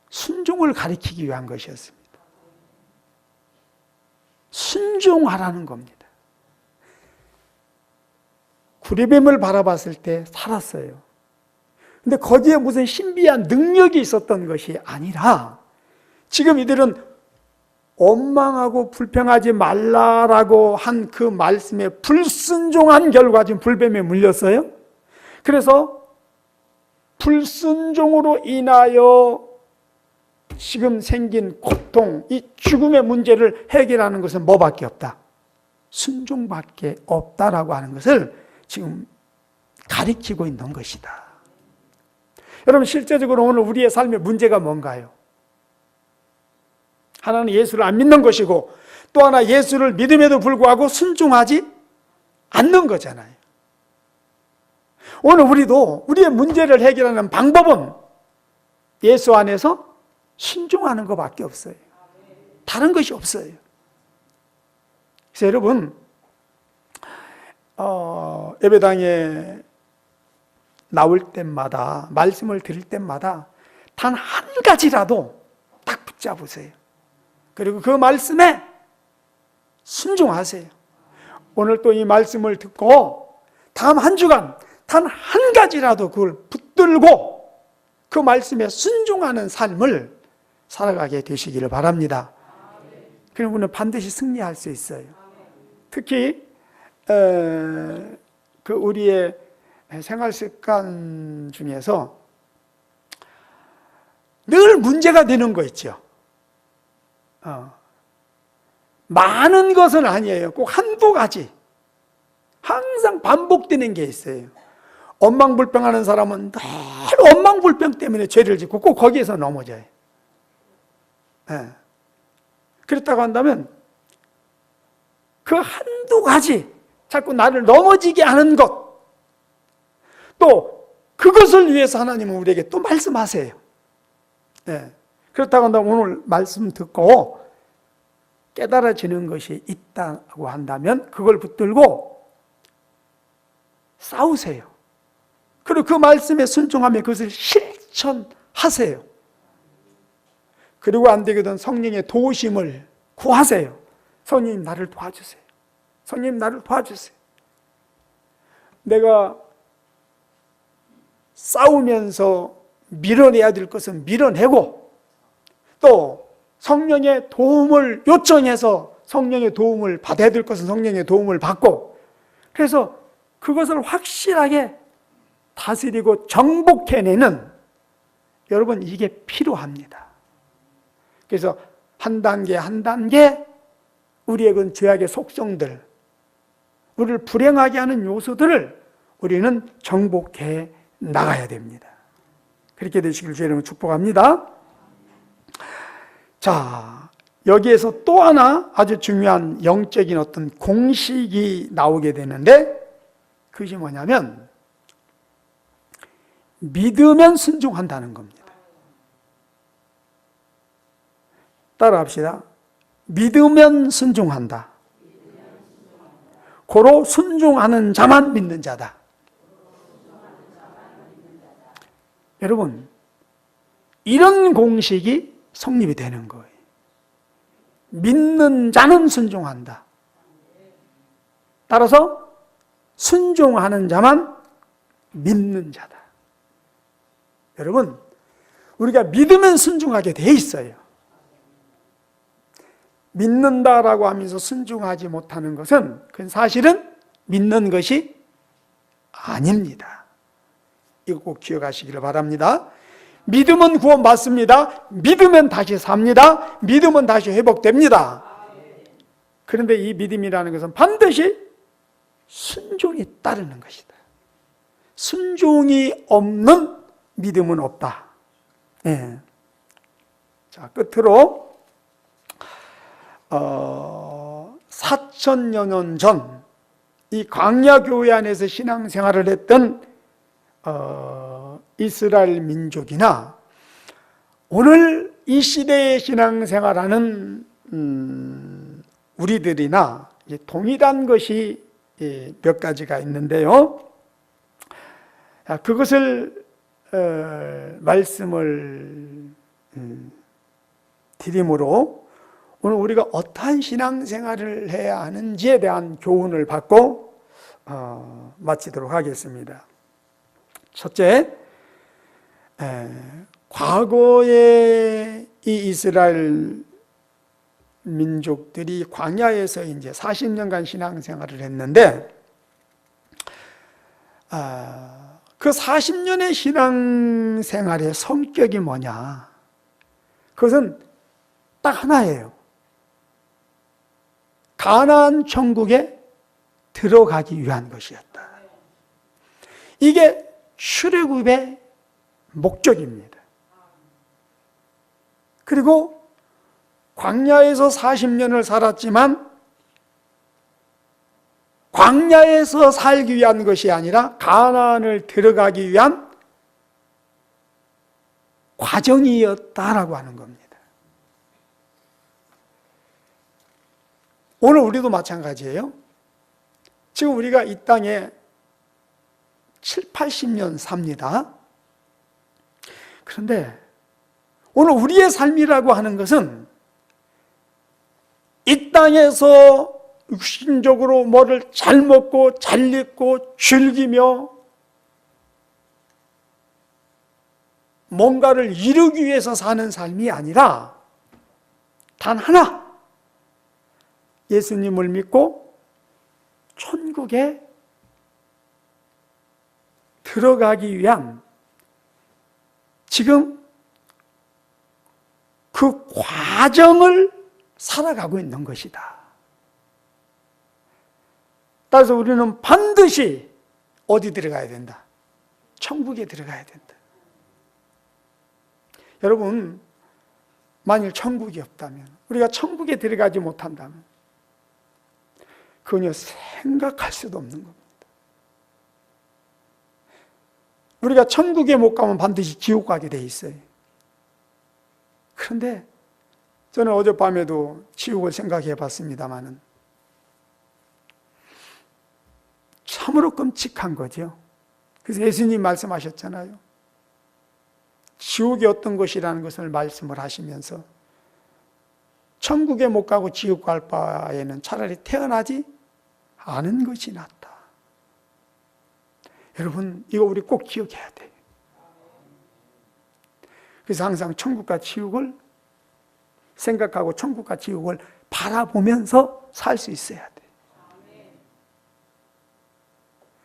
순종을 가리키기 위한 것이었습니다. 순종하라는 겁니다. 구리뱀을 바라봤을 때 살았어요. 근데 거기에 무슨 신비한 능력이 있었던 것이 아니라, 지금 이들은 원망하고 불평하지 말라라고 한 그 말씀에 불순종한 결과 지금 불뱀에 물렸어요. 그래서 불순종으로 인하여 지금 생긴 고통, 이 죽음의 문제를 해결하는 것은 뭐밖에 없다? 순종밖에 없다라고 하는 것을 지금 가리키고 있는 것이다. 여러분, 실제적으로 오늘 우리의 삶의 문제가 뭔가요? 하나는 예수를 안 믿는 것이고, 또 하나 예수를 믿음에도 불구하고 순종하지 않는 거잖아요. 오늘 우리도 우리의 문제를 해결하는 방법은 예수 안에서 순종하는 것밖에 없어요. 다른 것이 없어요. 그래서 여러분, 예배당에 나올 때마다, 말씀을 드릴 때마다 단 한 가지라도 딱 붙잡으세요. 그리고 그 말씀에 순종하세요. 오늘 또 이 말씀을 듣고 다음 한 주간 단 한 가지라도 그걸 붙들고 그 말씀에 순종하는 삶을 살아가게 되시기를 바랍니다. 그럼 우리는 반드시 승리할 수 있어요. 특히 그 우리의 생활 습관 중에서 늘 문제가 되는 거 있죠. 많은 것은 아니에요. 꼭 한두 가지. 항상 반복되는 게 있어요. 원망불평하는 사람은 늘 원망불평 때문에 죄를 짓고 꼭 거기에서 넘어져요. 그렇다고 한다면 그 한두 가지 자꾸 나를 넘어지게 하는 것, 또 그것을 위해서 하나님은 우리에게 또 말씀하세요. 그렇다고 한다면 오늘 말씀 듣고 깨달아지는 것이 있다고 한다면 그걸 붙들고 싸우세요. 그리고 그 말씀에 순종하며 그것을 실천하세요. 그리고 안 되거든 성령의 도우심을 구하세요. 성령님 나를 도와주세요. 성령님 나를 도와주세요. 내가 싸우면서 밀어내야 될 것은 밀어내고 또 성령의 도움을 요청해서 성령의 도움을 받아야 될 것은 성령의 도움을 받고, 그래서 그것을 확실하게 다스리고 정복해내는, 여러분 이게 필요합니다. 그래서 한 단계 한 단계 우리의 그 죄악의 속성들, 우리를 불행하게 하는 요소들을 우리는 정복해 나가야 됩니다. 그렇게 되시길 주의 이름으로 축복합니다. 자, 여기에서 또 하나 아주 중요한 영적인 어떤 공식이 나오게 되는데, 그것이 뭐냐면 믿으면 순종한다는 겁니다. 따라합시다. 믿으면 순종한다. 고로 순종하는 자만 믿는 자다. 여러분, 이런 공식이 성립이 되는 거예요. 믿는 자는 순종한다. 따라서 순종하는 자만 믿는 자다. 여러분, 우리가 믿으면 순종하게 돼 있어요. 믿는다라고 하면서 순종하지 못하는 것은 그건 사실은 믿는 것이 아닙니다. 이거 꼭 기억하시기를 바랍니다. 믿으면 구원받습니다. 믿으면 다시 삽니다. 믿으면 다시 회복됩니다. 그런데 이 믿음이라는 것은 반드시 순종이 따르는 것이다. 순종이 없는 믿음은 없다. 자, 끝으로 4,000여 년 전 이 광야 교회 안에서 신앙생활을 했던 이스라엘 민족이나 오늘 이 시대에 신앙생활하는 우리들이나 동일한 것이 몇 가지가 있는데요. 그것을 말씀을 드림으로 오늘 우리가 어떠한 신앙생활을 해야 하는지에 대한 교훈을 받고 마치도록 하겠습니다. 첫째, 과거에 이 이스라엘 민족들이 광야에서 이제 40년간 신앙생활을 했는데, 그 40년의 신앙생활의 성격이 뭐냐? 그것은 딱 하나예요. 가나안 천국에 들어가기 위한 것이었다. 이게 출애굽의 목적입니다. 그리고 광야에서 40년을 살았지만 광야에서 살기 위한 것이 아니라 가나안을 들어가기 위한 과정이었다라고 하는 겁니다. 오늘 우리도 마찬가지예요. 지금 우리가 이 땅에 7, 80년 삽니다. 그런데 오늘 우리의 삶이라고 하는 것은 이 땅에서 육신적으로 뭐를 잘 먹고 잘 입고 즐기며 뭔가를 이루기 위해서 사는 삶이 아니라 단 하나, 예수님을 믿고 천국에 들어가기 위한 지금 그 과정을 살아가고 있는 것이다. 따라서 우리는 반드시 어디 들어가야 된다? 천국에 들어가야 된다. 여러분, 만일 천국이 없다면, 우리가 천국에 들어가지 못한다면 그건 생각할 수도 없는 겁니다. 우리가 천국에 못 가면 반드시 지옥 가게 돼 있어요. 그런데 저는 어젯밤에도 지옥을 생각해 봤습니다마는 참으로 끔찍한 거죠. 그래서 예수님 말씀하셨잖아요. 지옥이 어떤 것이라는 것을 말씀을 하시면서 천국에 못 가고 지옥 갈 바에는 차라리 태어나지 않은 것이 낫다. 여러분, 이거 우리 꼭 기억해야 돼요. 그래서 항상 천국과 지옥을 생각하고 천국과 지옥을 바라보면서 살 수 있어야 돼요.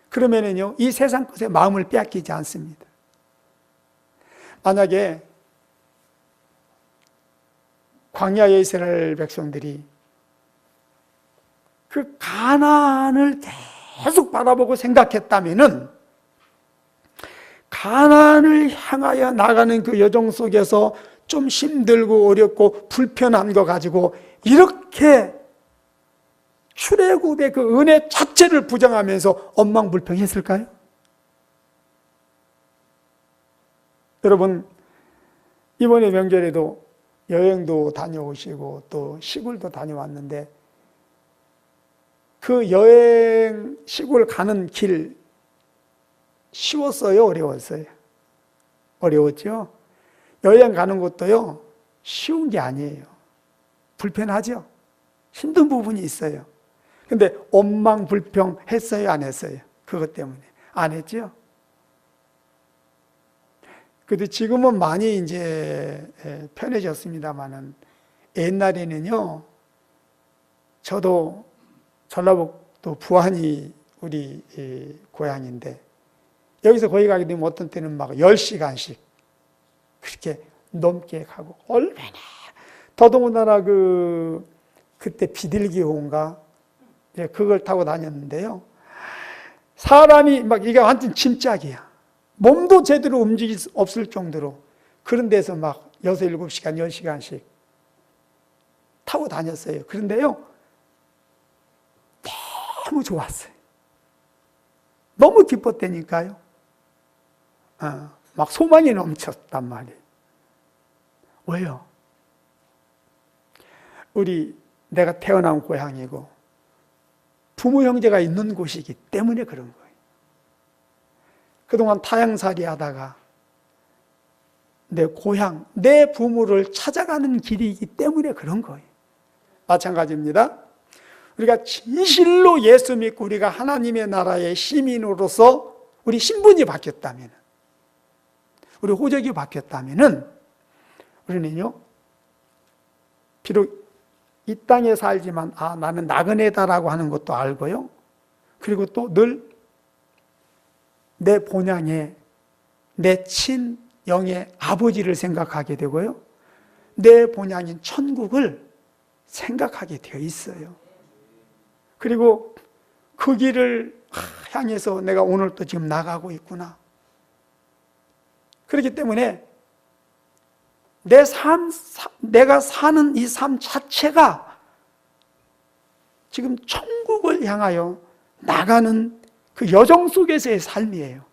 그러면은요, 이 세상 것에 마음을 빼앗기지 않습니다. 만약에 광야의 이스라엘 백성들이 그 가나안을 계속 바라보고 생각했다면은 가나안을 향하여 나가는 그 여정 속에서 좀 힘들고 어렵고 불편한 거 가지고 이렇게 출애굽의 그 은혜 자체를 부정하면서 원망불평했을까요? 여러분, 이번에 명절에도 여행도 다녀오시고 또 시골도 다녀왔는데 그 여행 시골 가는 길 쉬웠어요? 어려웠어요? 어려웠죠? 여행 가는 것도요, 쉬운 게 아니에요. 불편하죠? 힘든 부분이 있어요. 근데 원망불평 했어요? 안 했어요? 그것 때문에. 안 했죠? 그래도 지금은 많이 이제 편해졌습니다만은 옛날에는요, 저도 전라북도 부안이 우리 고향인데 여기서 거기 가게 되면 어떤 때는 막 10시간씩 그렇게 넘게 가고 얼마나 더더군다나 그때 비둘기호인가 그걸 타고 다녔는데요. 사람이 막 이게 완전 침짝이야. 몸도 제대로 움직일 수 없을 정도로 그런 데서 막 6, 7시간, 10시간씩 타고 다녔어요. 그런데요, 너무 좋았어요. 너무 기뻤다니까요. 막 소망이 넘쳤단 말이에요. 왜요? 내가 태어난 고향이고 부모 형제가 있는 곳이기 때문에 그런 거예요. 그동안 타향살이 하다가 내 고향, 내 부모를 찾아가는 길이기 때문에 그런 거예요. 마찬가지입니다. 우리가 진실로 예수 믿고 우리가 하나님의 나라의 시민으로서 우리 신분이 바뀌었다면, 우리 호적이 바뀌었다면 우리는요, 비록 이 땅에 살지만 나는 나그네다라고 하는 것도 알고요. 그리고 또 늘 내 본향에 내 친영의 아버지를 생각하게 되고요. 내 본향인 천국을 생각하게 되어 있어요. 그리고 그 길을 향해서 내가 오늘 또 지금 나가고 있구나. 그렇기 때문에 내가 사는 이 삶 자체가 지금 천국을 향하여 나가는 그 여정 속에서의 삶이에요.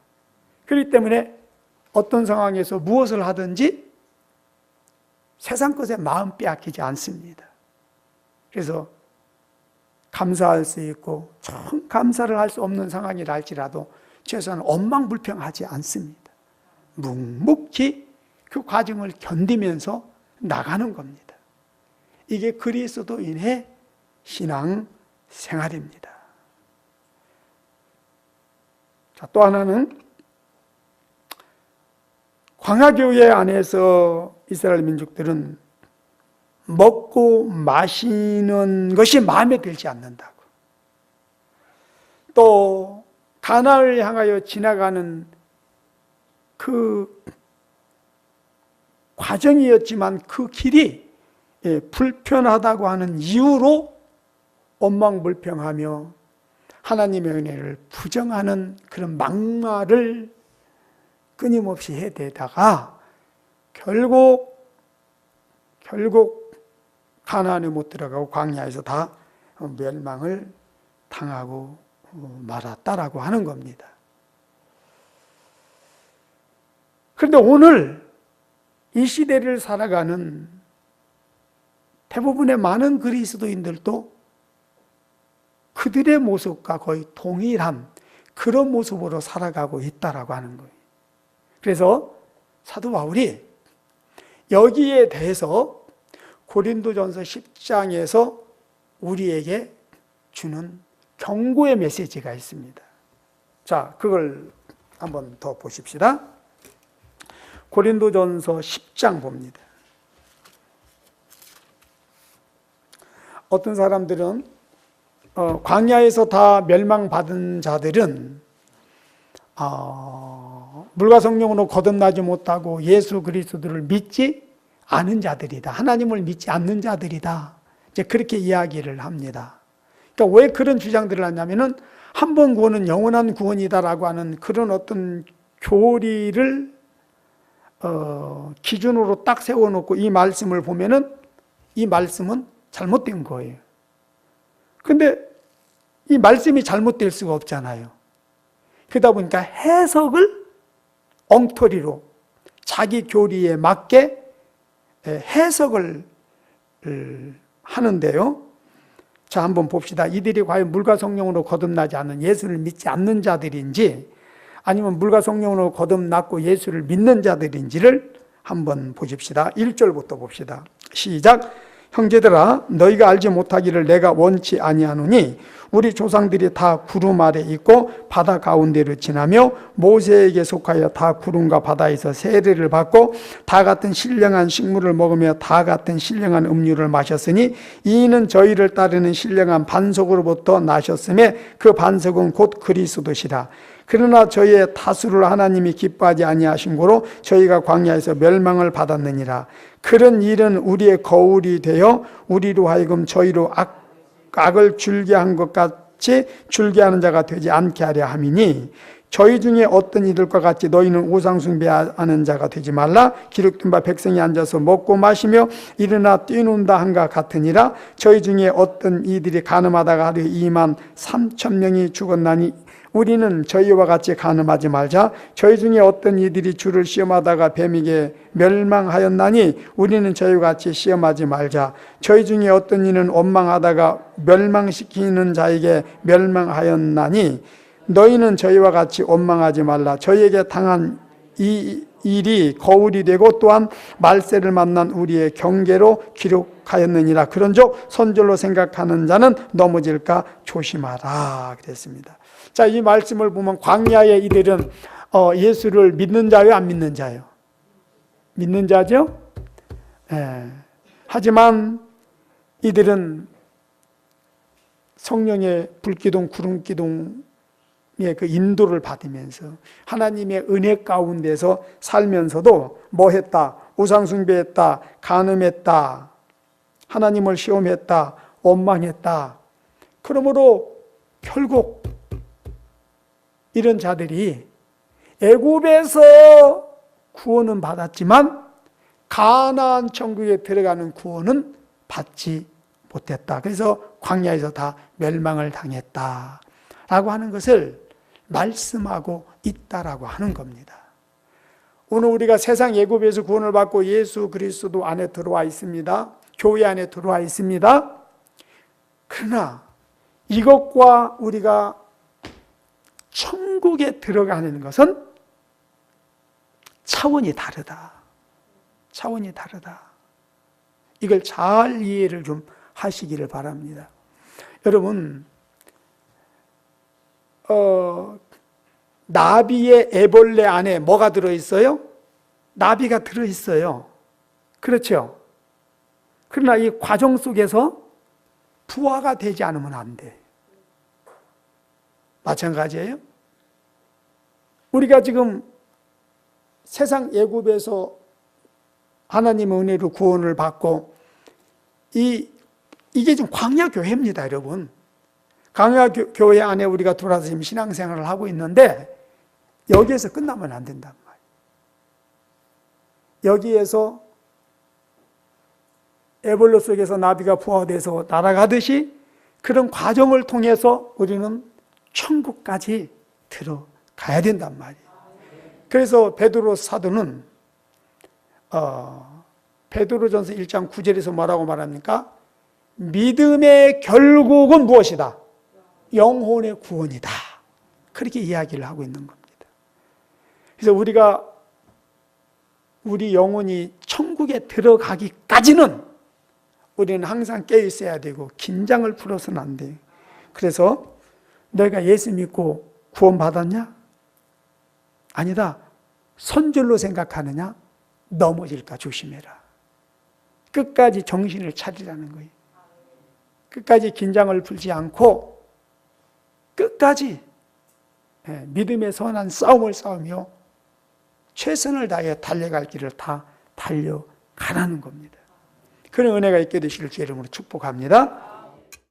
그렇기 때문에 어떤 상황에서 무엇을 하든지 세상 것에 마음 빼앗기지 않습니다. 그래서 감사할 수 있고 참 감사를 할 수 없는 상황이라 할지라도 최소한 원망불평하지 않습니다. 묵묵히 그 과정을 견디면서 나가는 겁니다. 이게 그리스도인의 신앙 생활입니다. 자, 또 하나는 광야교회 안에서 이스라엘 민족들은 먹고 마시는 것이 마음에 들지 않는다고. 또 가나안을 향하여 지나가는 그 과정이었지만 그 길이 불편하다고 하는 이유로 원망불평하며 하나님의 은혜를 부정하는 그런 막말을 끊임없이 해대다가 결국 가나안에 못 들어가고 광야에서 다 멸망을 당하고 말았다라고 하는 겁니다. 그런데 오늘 이 시대를 살아가는 대부분의 많은 그리스도인들도 그들의 모습과 거의 동일한 그런 모습으로 살아가고 있다라고 하는 거예요. 그래서 사도 바울이 여기에 대해서 고린도전서 10장에서 우리에게 주는 경고의 메시지가 있습니다. 자, 그걸 한번 더 보십시다. 고린도전서 10장 봅니다. 어떤 사람들은 광야에서 다 멸망받은 자들은 물과 성령으로 거듭나지 못하고 예수 그리스도를 믿지 않은 자들이다. 하나님을 믿지 않는 자들이다. 이제 그렇게 이야기를 합니다. 그러니까 왜 그런 주장들을 하냐면은 한 번 구원은 영원한 구원이다라고 하는 그런 어떤 교리를 기준으로 딱 세워놓고 이 말씀을 보면은 이 말씀은 잘못된 거예요. 근데 이 말씀이 잘못될 수가 없잖아요. 그러다 보니까 해석을 엉터리로 자기 교리에 맞게 해석을 하는데요. 자, 한번 봅시다. 이들이 과연 물과 성령으로 거듭나지 않은 예수를 믿지 않는 자들인지 아니면 물과 성령으로 거듭났고 예수를 믿는 자들인지를 한번 보십시다. 1절부터 봅시다. 시작. 형제들아, 너희가 알지 못하기를 내가 원치 아니하노니 우리 조상들이 다 구름 아래 있고 바다 가운데로 지나며 모세에게 속하여 다 구름과 바다에서 세례를 받고 다 같은 신령한 식물을 먹으며 다 같은 신령한 음료를 마셨으니 이는 저희를 따르는 신령한 반석으로부터 나셨음에 그 반석은 곧 그리스도시라. 그러나 저희의 다수를 하나님이 기뻐하지 아니하신 고로 저희가 광야에서 멸망을 받았느니라. 그런 일은 우리의 거울이 되어 우리로 하여금 저희로 악을 줄게 한 것 같이 줄게 하는 자가 되지 않게 하려 함이니 저희 중에 어떤 이들과 같이 너희는 우상 숭배하는 자가 되지 말라. 기록된 바 백성이 앉아서 먹고 마시며 일어나 뛰논다 한가 같으니라. 저희 중에 어떤 이들이 간음하다가 하루에 2만 3천 명이 죽었나니 우리는 저희와 같이 간음하지 말자. 저희 중에 어떤 이들이 주를 시험하다가 뱀에게 멸망하였나니 우리는 저희와 같이 시험하지 말자. 저희 중에 어떤 이는 원망하다가 멸망시키는 자에게 멸망하였나니 너희는 저희와 같이 원망하지 말라. 저희에게 당한 이 일이 거울이 되고 또한 말세를 만난 우리의 경계로 기록하였느니라. 그런즉 선절로 생각하는 자는 넘어질까 조심하라 그랬습니다. 자, 이 말씀을 보면 광야의 이들은 예수를 믿는 자요, 안 믿는 자요? 믿는 자죠? 하지만 이들은 성령의 불기둥, 구름기둥의 그 인도를 받으면서 하나님의 은혜 가운데서 살면서도 뭐 했다? 우상숭배했다, 간음했다, 하나님을 시험했다, 원망했다. 그러므로 결국 이런 자들이 애굽에서 구원은 받았지만 가나안 천국에 들어가는 구원은 받지 못했다. 그래서 광야에서 다 멸망을 당했다라고 하는 것을 말씀하고 있다라고 하는 겁니다. 오늘 우리가 세상 애굽에서 구원을 받고 예수 그리스도 안에 들어와 있습니다. 교회 안에 들어와 있습니다. 그러나 이것과 우리가 천국에 들어가는 것은 차원이 다르다. 차원이 다르다. 이걸 잘 이해를 좀 하시기를 바랍니다. 여러분, 나비의 애벌레 안에 뭐가 들어있어요? 나비가 들어있어요. 그렇죠? 그러나 이 과정 속에서 부화가 되지 않으면 안 돼. 마찬가지예요. 우리가 지금 세상 애굽에서 하나님의 은혜로 구원을 받고 이게 지금 광야교회입니다, 여러분. 광야교회 안에 우리가 들어와서 지금 신앙생활을 하고 있는데 여기에서 끝나면 안 된단 말이에요. 여기에서 애벌레 속에서 나비가 부화돼서 날아가듯이 그런 과정을 통해서 우리는 천국까지 들어가야 된단 말이에요. 그래서 베드로 사도는 베드로전서 1장 9절에서 뭐라고 말합니까? 믿음의 결국은 무엇이다? 영혼의 구원이다. 그렇게 이야기를 하고 있는 겁니다. 그래서 우리 영혼이 천국에 들어가기까지는 우리는 항상 깨어 있어야 되고 긴장을 풀어서는 안 돼요. 그래서 너희가 예수 믿고 구원 받았냐? 아니다. 선줄로 생각하느냐? 넘어질까 조심해라. 끝까지 정신을 차리라는 거예요. 끝까지 긴장을 풀지 않고 끝까지 믿음의 선한 싸움을 싸우며 최선을 다해 달려갈 길을 다 달려가라는 겁니다. 그런 은혜가 있게 되시길 주 이름으로 축복합니다.